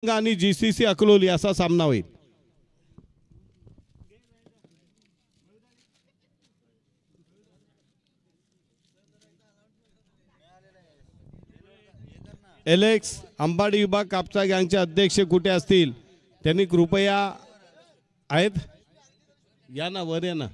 आणि जीसीसी अकलोली असा सामना होईल। एलेक्स अंबाडी विभाग कापसा गँगचे अध्यक्ष कुठे असतील त्यांनी कृपया आहेत या ना वर या ना।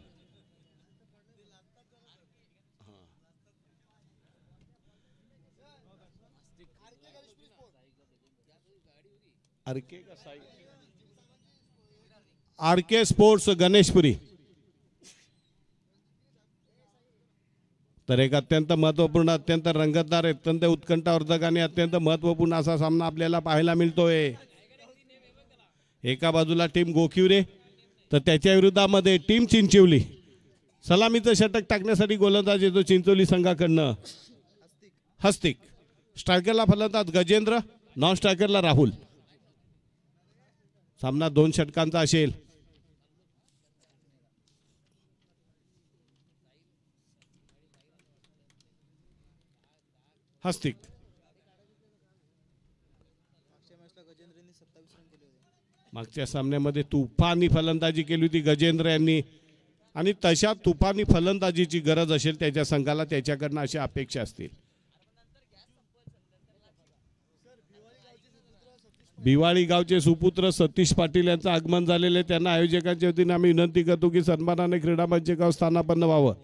आरके स्पोर्ट्स गणेशपुरी तर एक अत्यंत महत्त्वपूर्ण अत्यंत रंगतदार अत्यंत उत्कंठावर्धक आणि अत्यंत महत्त्वपूर्ण असा सामना आपल्याला पाहायला मिळतोय। एका बाजूला टीम गोखिवरे तर त्याच्या विरोधामध्ये टीम चिंचोली सलामीचं षटक टाकण्यासाठी गोलंदाज येतो चिंचोली संघाकडनं हस्तिक। स्ट्रायकरला फलंदाज गजेंद्र नॉन स्ट्रायकरला राहुल। सामना 2 षटकांचा असेल। हस्तिक मागच्या सामन्यामध्ये तुफानी फलंदाजी केली होती गजेंद्र यांनी आणि तशा तुफानी फलंदाजीची गरज असेल त्याच्या संघाला त्याच्याकडनं अशी अपेक्षा असतील। भिवाळी गावचे सुपुत्र सतीश पाटील यांचं आगमन झालेले त्यांना आयोजकांच्या वतीने आम्ही विनंती करतो की सन्मानाने क्रीडा मंचावर स्थानापन्न व्हावं।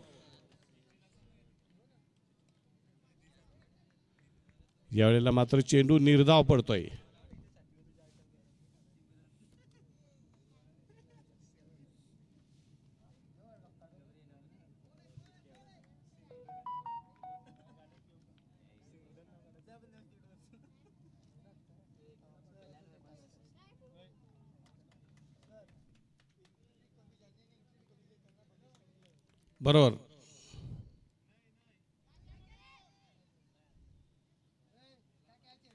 यावेळेला मात्र चेंडू निर्धाव पडतोय। बरोबर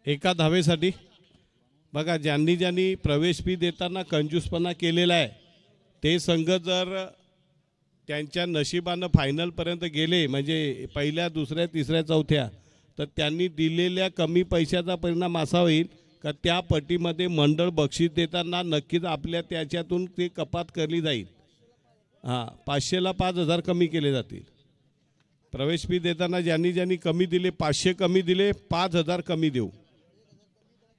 एका धावेसाठी बघा ज्यांनी ज्यांनी प्रवेश फी देताना कंजूसपणा केलेला आहे ते संघ जर त्यांच्या नशिबानं फायनलपर्यंत गेले म्हणजे पहिल्या दुसऱ्या तिसऱ्या चौथ्या तर त्यांनी दिलेल्या कमी पैशाचा परिणाम असा होईल का त्या पटीमध्ये मंडळ बक्षीस देताना नक्कीच आपल्या त्याच्यातून ते कपात केली जाईल। हां 500ला 5000 कमी केले जातील। प्रवेश फी देताना ज्यांनी ज्यांनी कमी दिले 500 कमी दिले 5000 कमी देऊ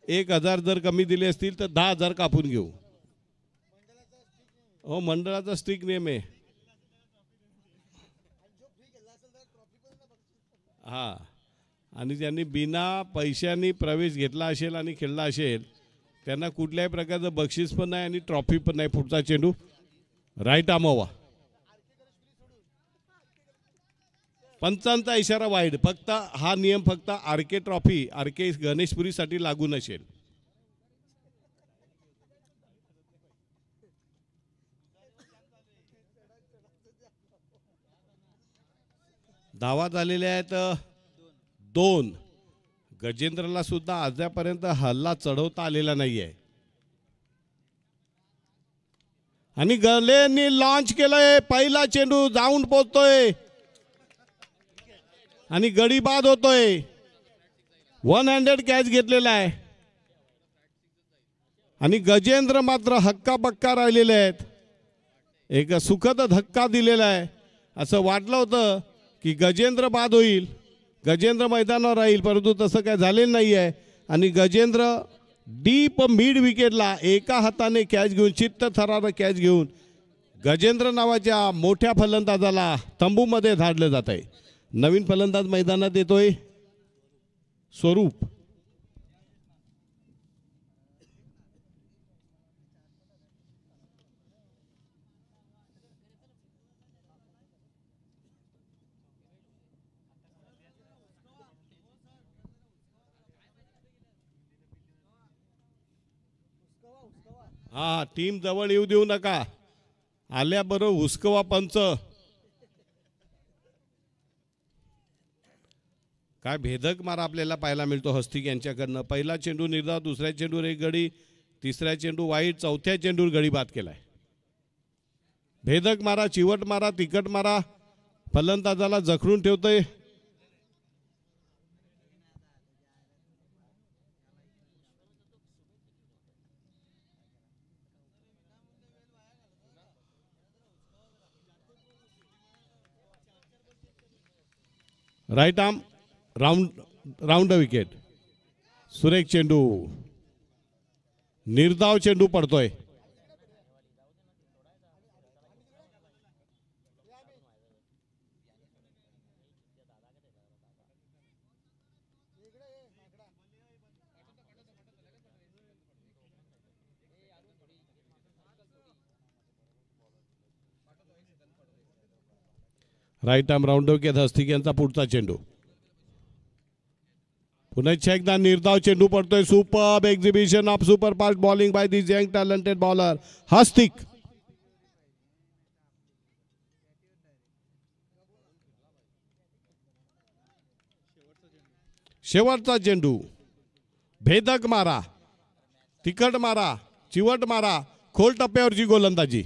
1000 जर कमी दिले असतील तर 10000 कापून घेऊ। हो मंडळाचा स्ट्रिक्ट नियम आहे। हां आणि ज्यांनी बिना पैशांनी प्रवेश घेतला असेल आणि खेळला असेल त्यांना कुठल्याही प्रकारचं बक्षीस पण नाही आणि ट्रॉफी पण नाही। पुढचा चेंडू राईट आमोवा पंचांचा इशारा वाईड फक्त हा नियम फक्त आरके ट्रॉफी आरके गणेशपुरीसाठी लागू नसेल। धावा झालेल्या आहेत 2। गजेंद्रला सुद्धा आजपर्यंत हल्ला चढवता आलेला नाहीये आणि गलेंनी लॉन्च केलंय। पहिला चेंडू जाऊन पोहोचतोय आणि गडी बाद होतोय। 1 हँडेड कॅच घेतलेला आहे आणि गजेंद्र मात्र हक्का बक्का राहिलेले आहेत। एक सुखद धक्का दिलेला आहे। असं वाटलं होतं की गजेंद्र बाद होईल गजेंद्र मैदानावर राहील परंतु तसं काय झालेलं नाही आहे आणि गजेंद्र डीप मिड विकेटला एका हाताने कॅच घेऊन चित्त थरारं कॅच घेऊन गजेंद्र नावाच्या मोठ्या फलंदाजाला तंबूमध्ये धाडलं जात आहे। नवीन फलंदाज मैदानात येतोय स्वरूप। हा टीम जवळ येऊ देऊ नका आल्याबरोबर हुसकवा पंच। काय भेदक मारा आपल्याला पाहायला मिळतो हस्तिक यांच्याकडनं। पहिला चेंडू निर्धाव दुसऱ्या चेंडूवर एक गडी तिसऱ्या चेंडू वाईट चौथ्या चेंडूवर गडी बाद केलाय। भेदक मारा चिवट मारा तिकट मारा फलंदाजाला जखडून ठेवतोय। Right arm round wicket. सुरेख चेंडू, निर्धाव चेंडू पडतोय. Right arm round wicket. Hastik यांचा पुढचा चेंडू. पुन्हा एकदा निर्धाव चेंडू पडतोय. Super exhibition of super fast bowling by this young talented bowler Hastik. शेवटचा चेंडू. भेदक मारा, तिखट मारा, चिवट मारा, खोल टप्प्यावरची गोलंदाजी.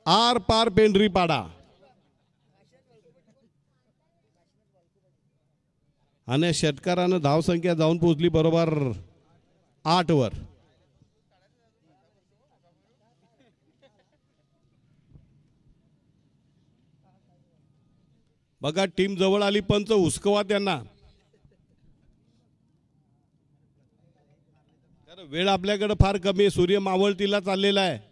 आर पार पेंढरी पाडा. आणि षटकारानं धावसंख्या जाऊन पोहोचली बरोबर 8 वर. बघा टीम जवळ आली. पंच हुसकवा त्यांना. वेळ आपल्याकडे फार कमी आहे. सूर्य मावळतीला चाललेला आहे.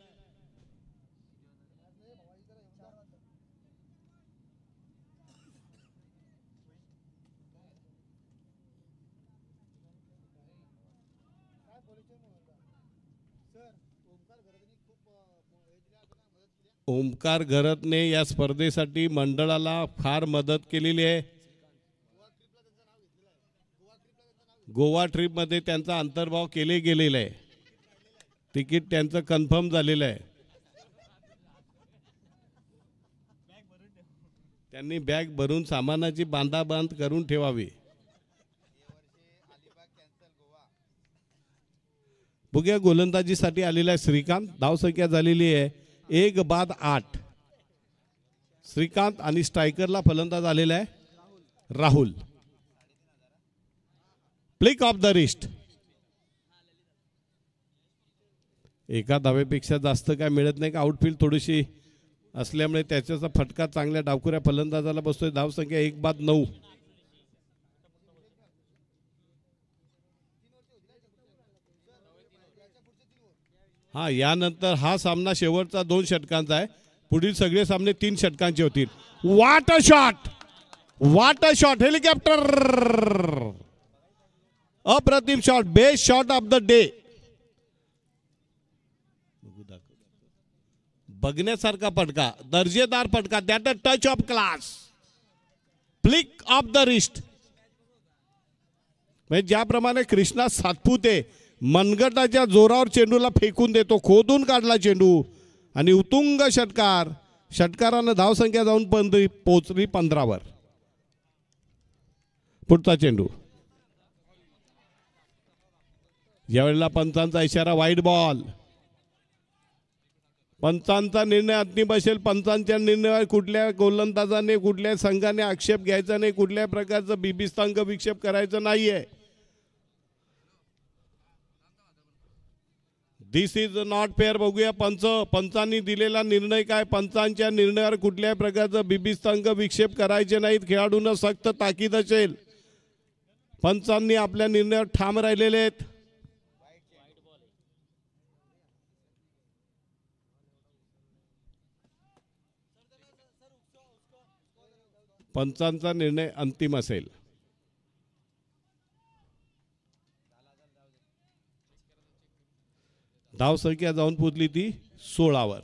ओमकार घरतने या स्पर्धेसाठी मंडळाला फार मदत केलेली आहे. गोवा ट्रिपमध्ये त्यांचा अंतर्भाव केले गेलेला आहे. तिकीट त्यांचं कन्फर्म झालेलं आहे. त्यांनी बॅग भरून सामानाची बांधाबांध करून ठेवावी. बघूया गोलंदाजीसाठी आलेला आहे श्रीकांत. धावसंख्या झालेली आहे 1 बाद 8. श्रीकांत आणि स्ट्रायकरला फलंदाज आलेला आहे Rahul. Flick of the wrist. एका धावेपेक्षा जास्त काय मिळत नाही का. आउटफील्ड थोडीशी असल्यामुळे त्याच्याचा फटका चांगल्या डावखुऱ्या फलंदाजाला बसतोय. धावसंख्या 1 बाद 9. हा यानंतर हा सामना शेवटचा 2 षटकांचा आहे. पुढील सगळे सामने 3 षटकांचे होतील. What a shot, what a shot. Helicopter. अप्रतिम shot. Best shot of the day. बघण्यासारखा फटका, दर्जेदार फटका. That a touch of class. Flick of the wrist. म्हणजे ज्याप्रमाणे कृष्णा सातपुते मनगटाच्या जोरावर चेंडूला फेकून देतो. खोदून काढला चेंडू आणि उत्तुंग षटकार. षटकारानं धावसंख्या जाऊन पोहोचली 15 वर. पुढचा चेंडू. यावेळेला पंचांचा इशारा वाईड बॉल. पंचांचा निर्णय अंतिम असेल. पंचांच्या निर्णयावर कुठल्या गोलंदाजाने कुठल्या संघाने आक्षेप घ्यायचा नाही. कुठल्या प्रकारचं बिबिस्तांग विक्षेप करायचं नाहीये. दिस इज नॉट फेअर. बघूया पंचांनी दिलेला निर्णय काय. पंचांच्या निर्णयावर कुठल्याही प्रकारचं बिबिस्तांग विक्षेप करायचे नाहीत. खेळाडूंना सक्त ताकीद असेल. पंचांनी आपल्या निर्णयावर ठाम राहिलेले आहेत. पंचांचा निर्णय अंतिम असेल. धावसंख्या जाऊन पोचली ती 16 वर.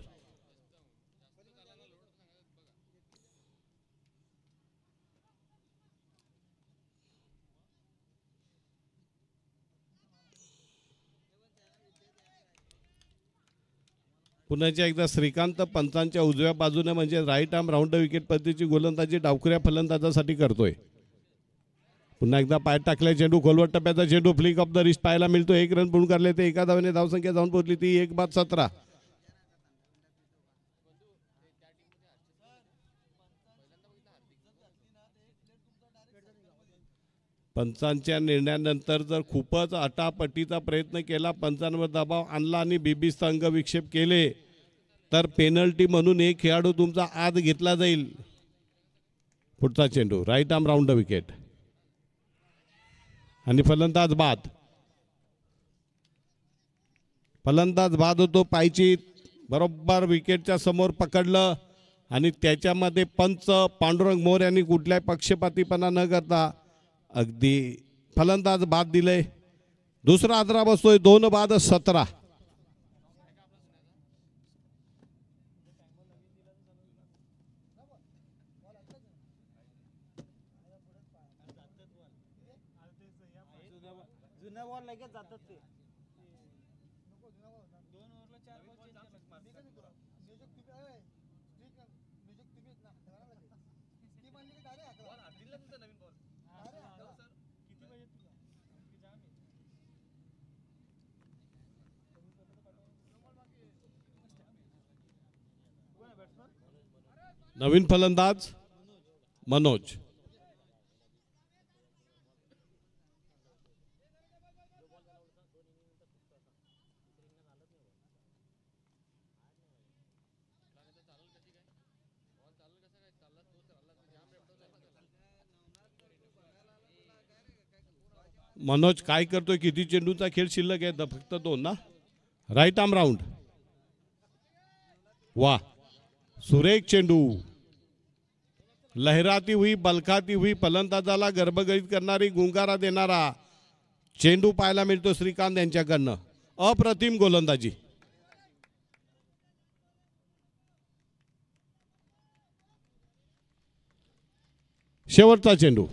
पुन्हा एकदा श्रीकांत पंचांच्या उजव्या बाजूने म्हणजे राईट आर्म राऊंड विकेट पद्धतीची गोलंदाजी डावखुऱ्या फलंदाजासाठी करतोय. पुन्हा एकदा पाय टाकल्या चेंडू. खोलवर टप्प्याचा चेंडू. फ्लिक ऑफ द रिस्ट पाहायला मिळतो. 1 रन पूर्ण करले ते. एका धावेने धावसंख्या जाऊन पोहोचली ती 1 बाद 17. पंचांच्या निर्णयानंतर जर खूपच अटापटीचा प्रयत्न केला, पंचांवर दबाव आणला आणि बिबिस्तांग विक्षेप केले तर पेनल्टी म्हणून एक खेळाडू तुमचा आत घेतला जाईल. पुढचा चेंडू right arm round the wicket आणि फलंदाज बाद. फलंदाज बाद होतो. पायची बरोबर विकेटच्या समोर पकडलं आणि त्याच्यामध्ये पंच पांडुरंग मोर यांनी कुठल्याही पक्षपातीपणा न करता अगदी फलंदाज बाद दिले. दुसरा आदरा बसतोय. 2 बाद 17. नवीन फलंदाज मनोज. मनोज काय करतोय? किती चेंडूचा खेळ शिल्लक आहे? फक्त 2 ना. Right arm round. वाह, सुरेख चेंडू. लहराती हुई बलकाती हुई फलंदाजाला गर्भगळीत करणारी गुंगारा देणारा चेंडू पाहायला मिळतो श्रीकांत यांच्याकडनं. अप्रतिम गोलंदाजी. शेवटचा चेंडू.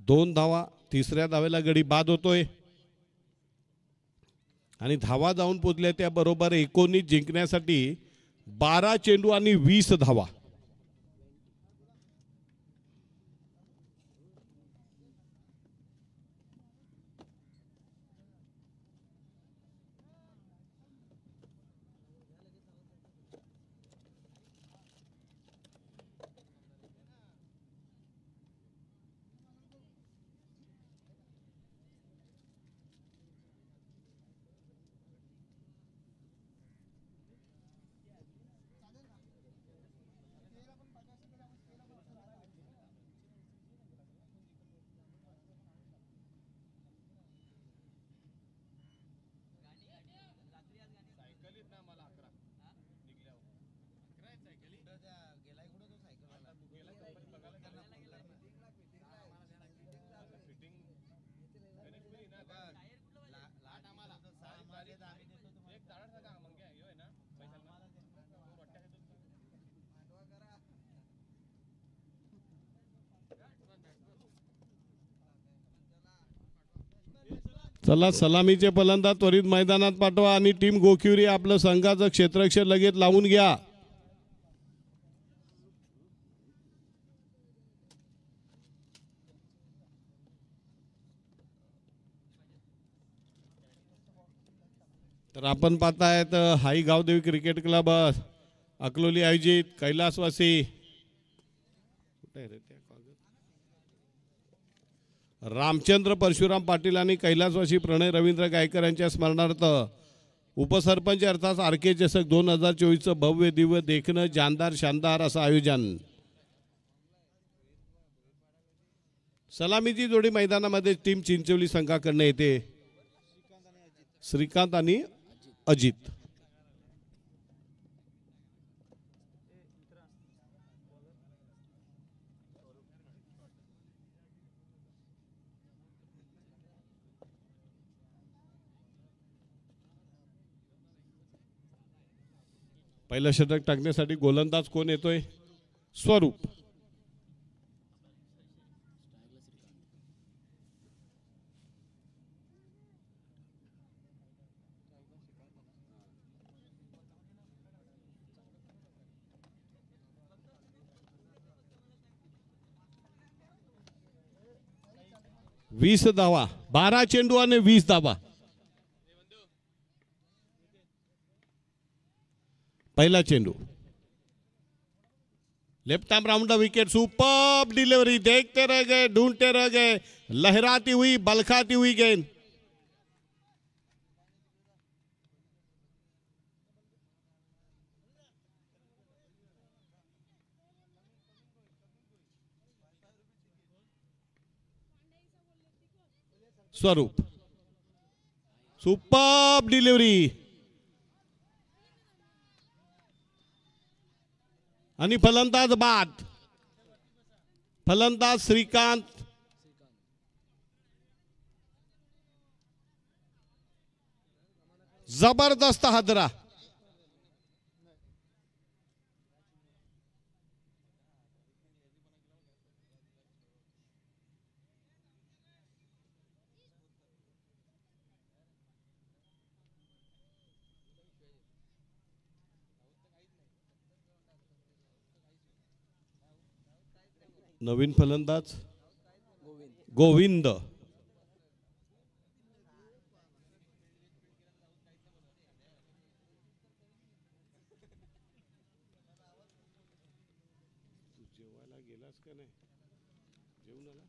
दोन धावा. तिसऱ्या धावेला गडी बाद होतोय आणि धावा जाऊन पोचल्या त्याबरोबर 19 जिंकण्यासाठी 12 चेंडू आणि 20 धावा. चला, सलामीचे फलंदाज त्वरित मैदानात पाठवा आणि टीम गोखिवरी आपलं संघाचं क्षेत्ररक्षण लगेच लावून घ्या. तर आपण पाहतायत हाई गावदेवी क्रिकेट क्लब अकलोली आयोजित कैलासवासी रामचंद्र परशुराम पाटील आणि कैलासवासी प्रणय रवींद्र गायकर यांच्या स्मरणार्थ उपसरपंच अर्थात आरके चषक 2024 भव्य दिव्य देखणं जानदार शानदार असं आयोजन. सलामीची जोडी मैदानामध्ये टीम चिंचोली संघाकडनं येते. श्रीकांत आणि अजित. पहिलं षटक टाकण्यासाठी गोलंदाज कोण येतोय? स्वरूप. वीस धावा. 12 चेंडू आणि 20 धावा. पहिला चेंडू left arm round the wicket, superb delivery, देखते रह गए, ढूंढते रह गए, लहराती हुई बलखाती हुई गेंद। स्वरूप, सुपर्ब डिलीवरी आणि फलंदाज बाद, फलंदाज श्रीकांत। जबरदस्त हादरा, नवीन फलंदाज गोविंद। जेवायला गेलास का नाही? जेवून आला?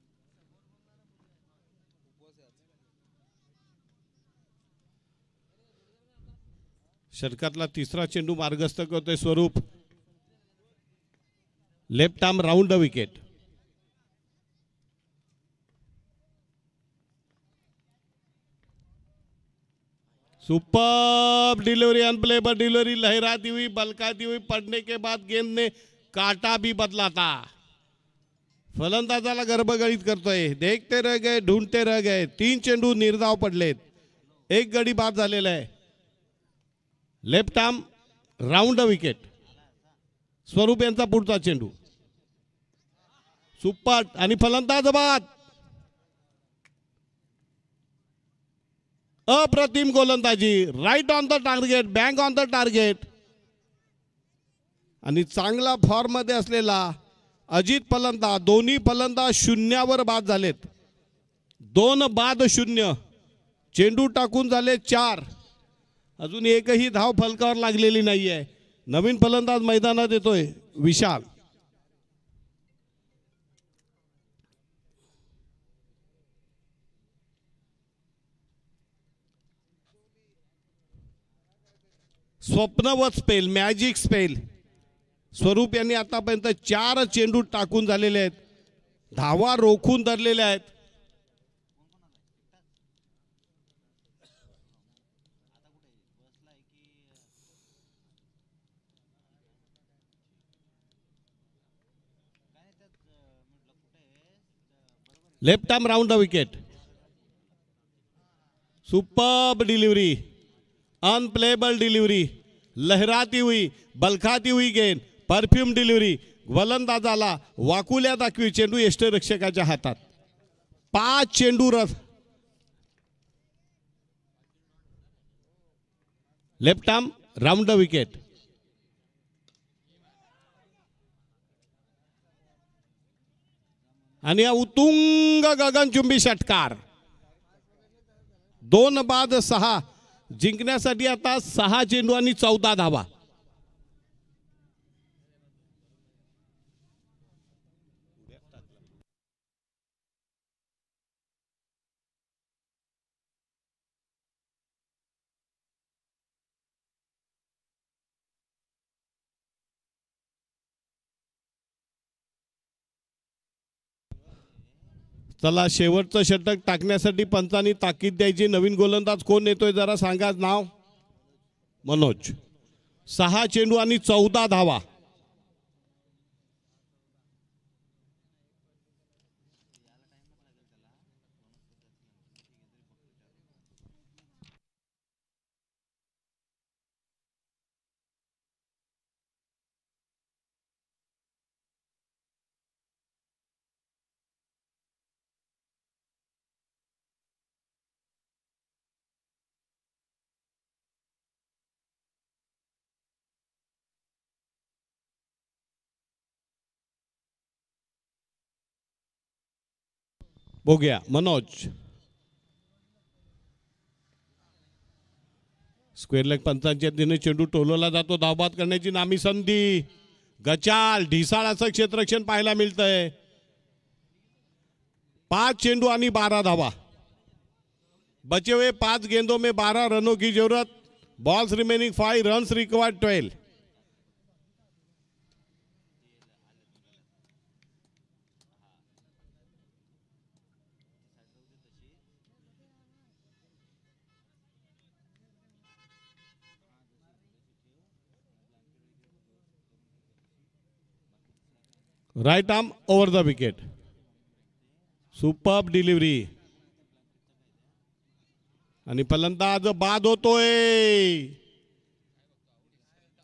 षटकातला तिसरा चेंडू मार्गस्थ करतोय स्वरूप, left arm round the wicket. Superb delivery, unplayable delivery, लहराती हुई बलकाती हुई, पड़ने के बाद गेंद ने काटा भी बदला था। फलंदाजाला गर्भगळीत करतोय, देखते रह गए, ढूंढते रह गए, 3 चेंडू निर्धाव पडलेत, 1 गडी बाद झालेला आहे। Left arm round the wicket, स्वरूप यांचा पुढचा चेंडू, सुपर आणि फलंदाज बाद। अप्रतिम गोलंदाजी, right on the target, bank on the target, आणि चांगला फॉर्म मध्ये असलेला अजित फलंदाज, दोन्ही फलंदाज शून्यावर बाद झालेत, 2 बाद 0, चेंडू टाकून झाले 4, अजून एकही धाव फलकावर लागलेली नाहीये। नवीन फलंदाज मैदानात येतोय विशाल। स्वप्नवत स्पेल, मॅजिक स्पेल, स्वरूप यांनी आतापर्यंत 4 चेंडू टाकून झालेले आहेत, धावा रोखून धरलेल्या आहेत। Left arm round the wicket, superb delivery, unplayable delivery, लहराती हुई बलखाती हुई गेंद, परफ्यूम डिलीवरी, गोलंदाजाला वाकुल्या दाखवी, चेंडू यष्टिरक्षकाच्या हातात, 5 चेंडू रस। Left arm round the wicket, आणि उत्तुंग गगनचुंबी षटकार, 2 बाद 6, जिंकण्यासाठी आता 6 चेंडू आणि 14 धावा। चला, शेवटचं षटक टाकण्यासाठी पंचांनी ताकीद द्यायची। नवीन गोलंदाज कोण येतोय जरा सांगा नाव? मनोज। 6 चेंडू आणि 14 धावा। बघूया मनोज, स्क्वेअर लेग पंचांच्या दिने चेंडू टोलवला जातो, धावबाद करण्याची नामी संधी, गचाल ढिसाळ असं क्षेत्ररक्षण पाहायला मिळतंय. 5 चेंडू आणि 12 धावा. बचे हुए 5 गेंदों में 12 रनों की जरूरत. Balls remaining 5 runs required 12. Right arm over the wicket. Superb delivery आणि फलंदाज बाद होतोय.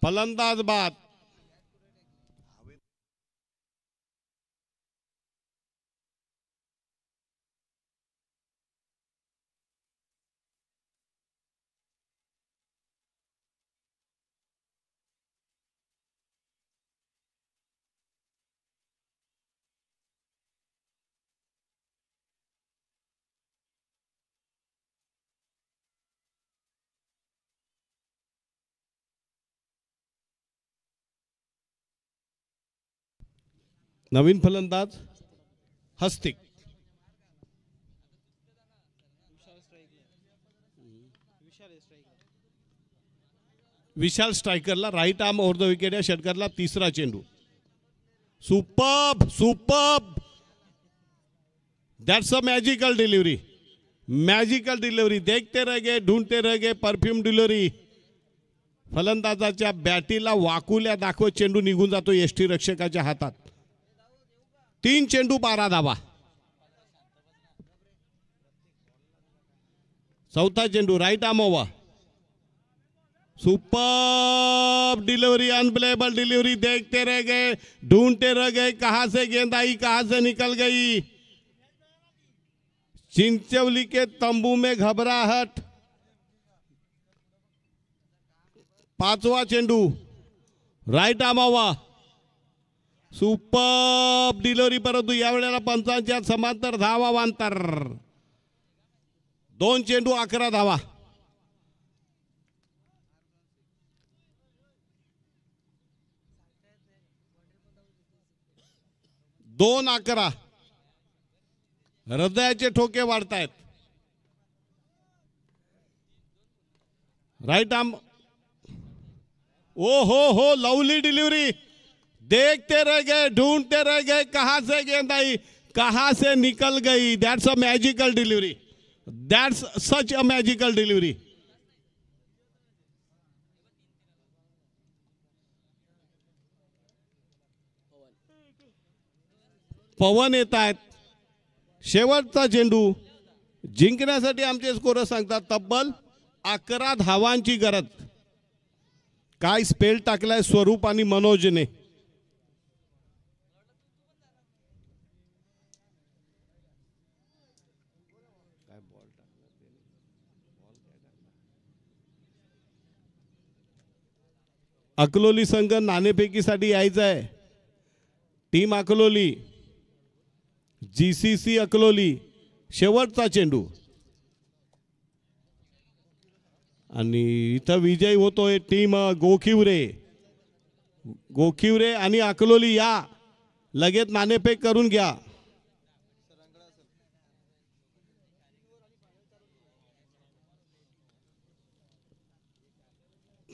फलंदाज बाद. नवीन फलंदाज हस्तिक. विशाल स्ट्रायकरला right arm over the wicket. या षटकातला तिसरा चेंडू. Superb superb. That's a magical delivery. Magical delivery. देखते रह गए, ढूंढते रह गए. Perfume delivery. फलंदाजाच्या बॅटीला वाकुल्या दाखवत चेंडू निघून जातो यष्टी रक्षकाच्या हातात. 3 चेंडू 12 धावा. चौथा चेंडू right arm over. Superb delivery. Unplayable delivery. देखते रह गए, ढूंढते रह गए. कहां से गेंद आई, कहां से निकल गई. चिंचवली के तंबू में घबराहट. 5वां चेंडू right arm over. Superb delivery. परंतु यावेळेला पंचांच्या समांतर धावांतर. 2 चेंडू 11 धावा. 2-11. हृदयाचे ठोके वाढतायत. Right arm. ओ हो लवली डिलीवरी. देखते रह गए, ढूंढते रह गए. कहां से गेंद आई, कहां से निकल गई. That's a magical delivery. That's such a magical delivery. Pavan येत आहेत. शेवटचा चेंडू. जिंकण्यासाठी आमचे स्कोरर सांगतात तब्बल 11 धावांची गरज. काय स्पेल टाकलाय स्वरूप आणि मनोजने. अकलोली संघ नाणेफेकीसाठी यायचा आहे. Team Akloli, GCC Akloli. शेवटचा चेंडू आणि इथं विजय होतोय टीम गोखिवरे. गोखिवरे आणि अकलोली या लगेच नाणेफेक करून घ्या.